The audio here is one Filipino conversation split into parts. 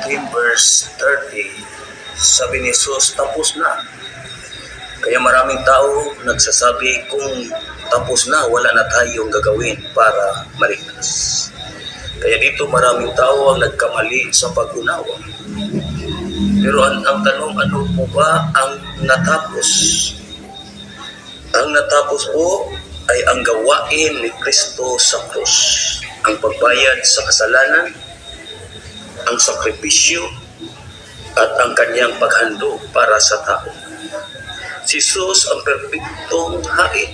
19 verse 30, sabi ni Jesus, tapos na. Kaya maraming tao nagsasabi kung tapos na, wala na tayong gagawin para maligtas. Kaya dito maraming tao ang nagkamali sa pag-unawa. Pero ang tanong, ano po ba ang natapos? Ang natapos po ay ang gawain ni Kristo sa krus. Ang pagbayad sa kasalanan, ang sakripisyo, at ang kanyang paghandog para sa tao. Si Jesus ang perpektong hain.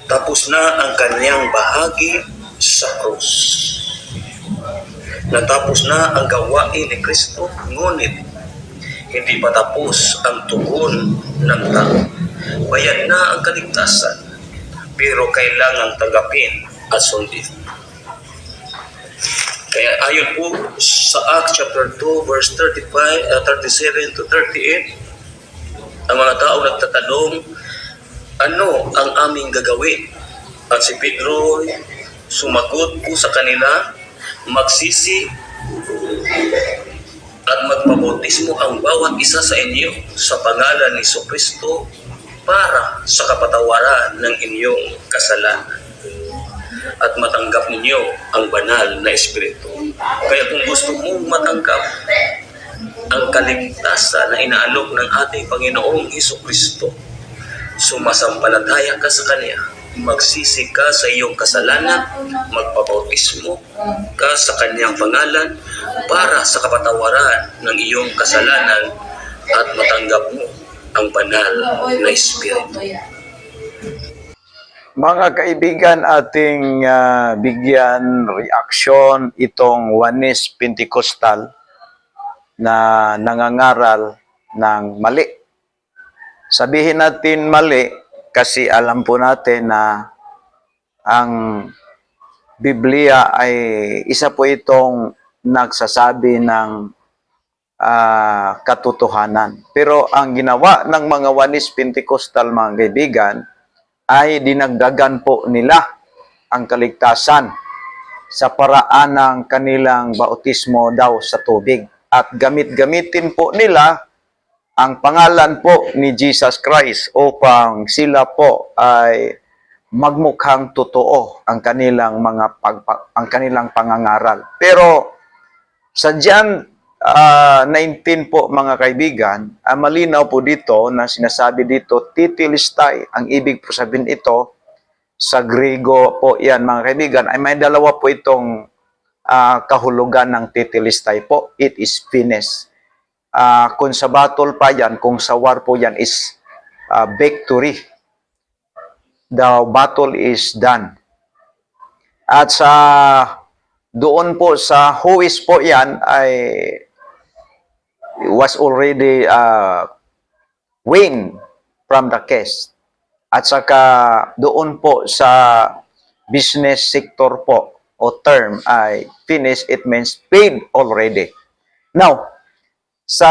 Tapos na ang kanyang bahagi sa krus. Natapos na ang gawain ni Kristo, ngunit hindi pa tapos ang tugon ng tao. Bayad na ang kaligtasan, pero kailangang tanggapin at sundin. Kaya ayon po sa Acts chapter 2 verse 37 to 38, ang mga tao nagtatanong, ano ang aming gagawin? At si Pedro sumagot po sa kanila, magsisi at magpabautismo ang bawat isa sa inyo sa pangalan ni Jesucristo para sa kapatawaran ng inyong kasalanan at matanggap ninyo ang banal na Espiritu. Kaya kung gusto mong matanggap ang kaligtasan na inaalok ng ating Panginoong Jesucristo, sumasampalataya ka sa Kanya, magsisi ka sa iyong kasalanan, magpabautismo ka sa Kanyang pangalan para sa kapatawaran ng iyong kasalanan at matanggap mo ang banal na Espiritu. Mga kaibigan, ating bigyan reaksyon itong Oneness Pentecostal na nangangaral ng mali. Sabihin natin mali kasi alam po natin na ang Biblia ay isa po itong nagsasabi ng katotohanan. Pero ang ginawa ng mga Oneness Pentecostal, mga kaibigan, ay dinagdagan po nila ang kaligtasan sa paraan ng kanilang bautismo daw sa tubig. At gamit-gamitin po nila ang pangalan po ni Jesus Christ upang sila po ay magmukhang totoo ang kanilang ang kanilang pangangaral. Pero sa John 19 po, mga kaibigan, malinaw po dito na sinasabi dito, titilistay. Ang ibig po sabihin ito, sa Griego po yan, mga kaibigan, ay may dalawa po itong kahulugan ng titilistay po. It is finished. Kung sa battle pa yan, kung sa war po yan is victory. The battle is done. At sa doon po sa huwis po yan ay was already win from the case. At saka doon po sa business sector po o term ay finish, it means paid already. Now, sa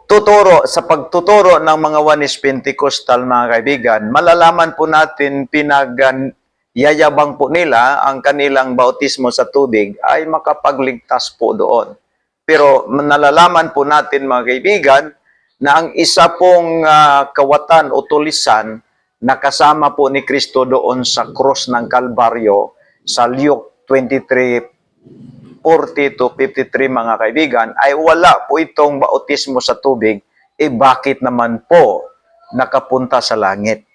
pagtuturo ng mga Oneness Pentecostal, mga kaibigan, malalaman po natin yayabang po nila ang kanilang bautismo sa tubig ay makapagligtas po doon. Pero nalalaman po natin, mga kaibigan, na ang isa pong kawatan o tulisan na kasama po ni Kristo doon sa cross ng Kalbaryo sa Luke 23:40 to 53, mga kaibigan, ay wala po itong bautismo sa tubig. Bakit naman po nakapunta sa langit?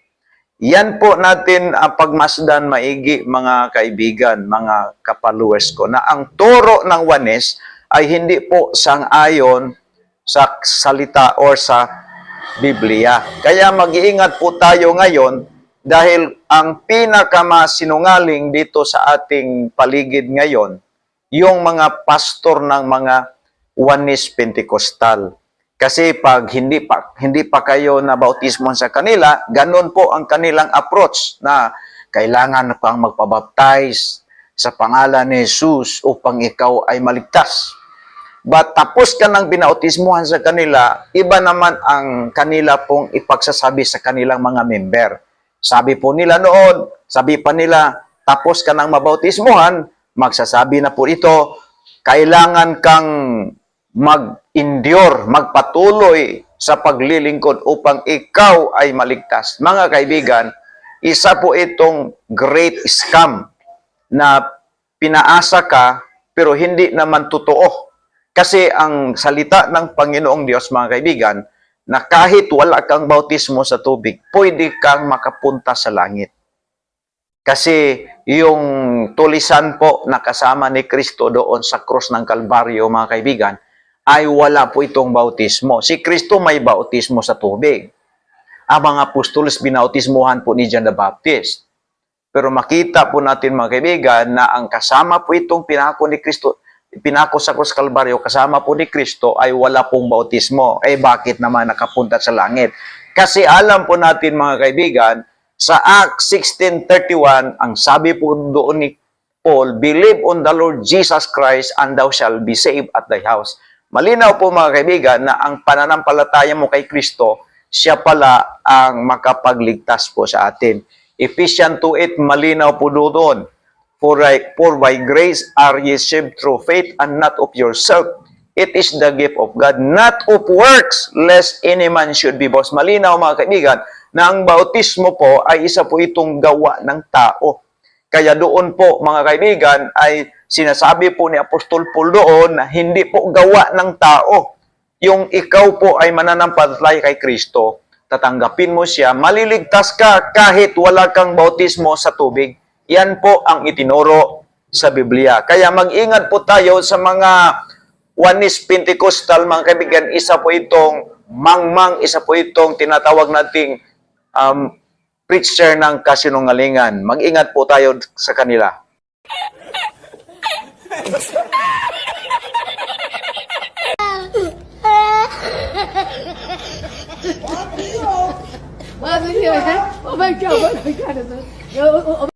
Yan po natin pagmasdan maigi, mga kaibigan, mga kapaluwes ko, na ang turo ng Oneness ay hindi po sang-ayon sa salita o sa Biblia. Kaya mag-iingat po tayo ngayon dahil ang pinakamasinungaling dito sa ating paligid ngayon, yung mga pastor ng mga Oneness Pentecostal. Kasi pag hindi pa kayo na bautismo sa kanila, ganun po ang kanilang approach na kailangan pang magpabaptize sa pangalan ni Jesus upang ikaw ay maligtas. But tapos ka ng binautismuhan sa kanila, iba naman ang kanila pong ipagsasabi sa kanilang mga member. Sabi po nila noon, sabi pa nila, tapos ka ng mabautismuhan, magsasabi na po ito, kailangan kang mag-endure, magpatuloy sa paglilingkod upang ikaw ay maligtas. Mga kaibigan, isa po itong great scam na pinaasa ka pero hindi naman totoo. Kasi ang salita ng Panginoong Diyos, mga kaibigan, na kahit wala kang bautismo sa tubig, pwede kang makapunta sa langit. Kasi yung tulisan po na kasama ni Kristo doon sa krus ng Kalbaryo, mga kaibigan, ay wala po itong bautismo. Si Kristo may bautismo sa tubig. Ang mga apostolos binautismuhan po ni John the Baptist. Pero makita po natin, mga kaibigan, na ang kasama po itong pinako ni Kristo, pinako sa krus Kalbaryo, kasama po ni Kristo ay wala pong bautismo. Eh bakit naman nakapunta sa langit? Kasi alam po natin, mga kaibigan, sa Acts 16:31, ang sabi po doon ni Paul, believe on the Lord Jesus Christ and thou shalt be saved at thy house. Malinaw po, mga kaibigan, na ang pananampalataya mo kay Kristo, siya pala ang makapagligtas po sa atin. Ephesians 2:8, malinaw po doon. For by grace are ye saved through faith and not of yourself. It is the gift of God, not of works, lest any man should be boast. Malinaw, mga kaibigan, na ang bautismo po ay isa po itong gawa ng tao. Kaya doon po, mga kaibigan, ay sinasabi po ni Apostol Paul doon na hindi po gawa ng tao. Yung ikaw po ay mananampalataya kay Kristo, tatanggapin mo siya, maliligtas ka kahit wala kang bautismo sa tubig. Yan po ang itinuro sa Biblia. Kaya mag-ingat po tayo sa mga Oneness Pentecostal, mga kaibigan. Isa po itong mangmang, isa po itong tinatawag nating preacher ng kasinungalingan. Mag-ingat po tayo sa kanila. Bakit yun? Oh my God,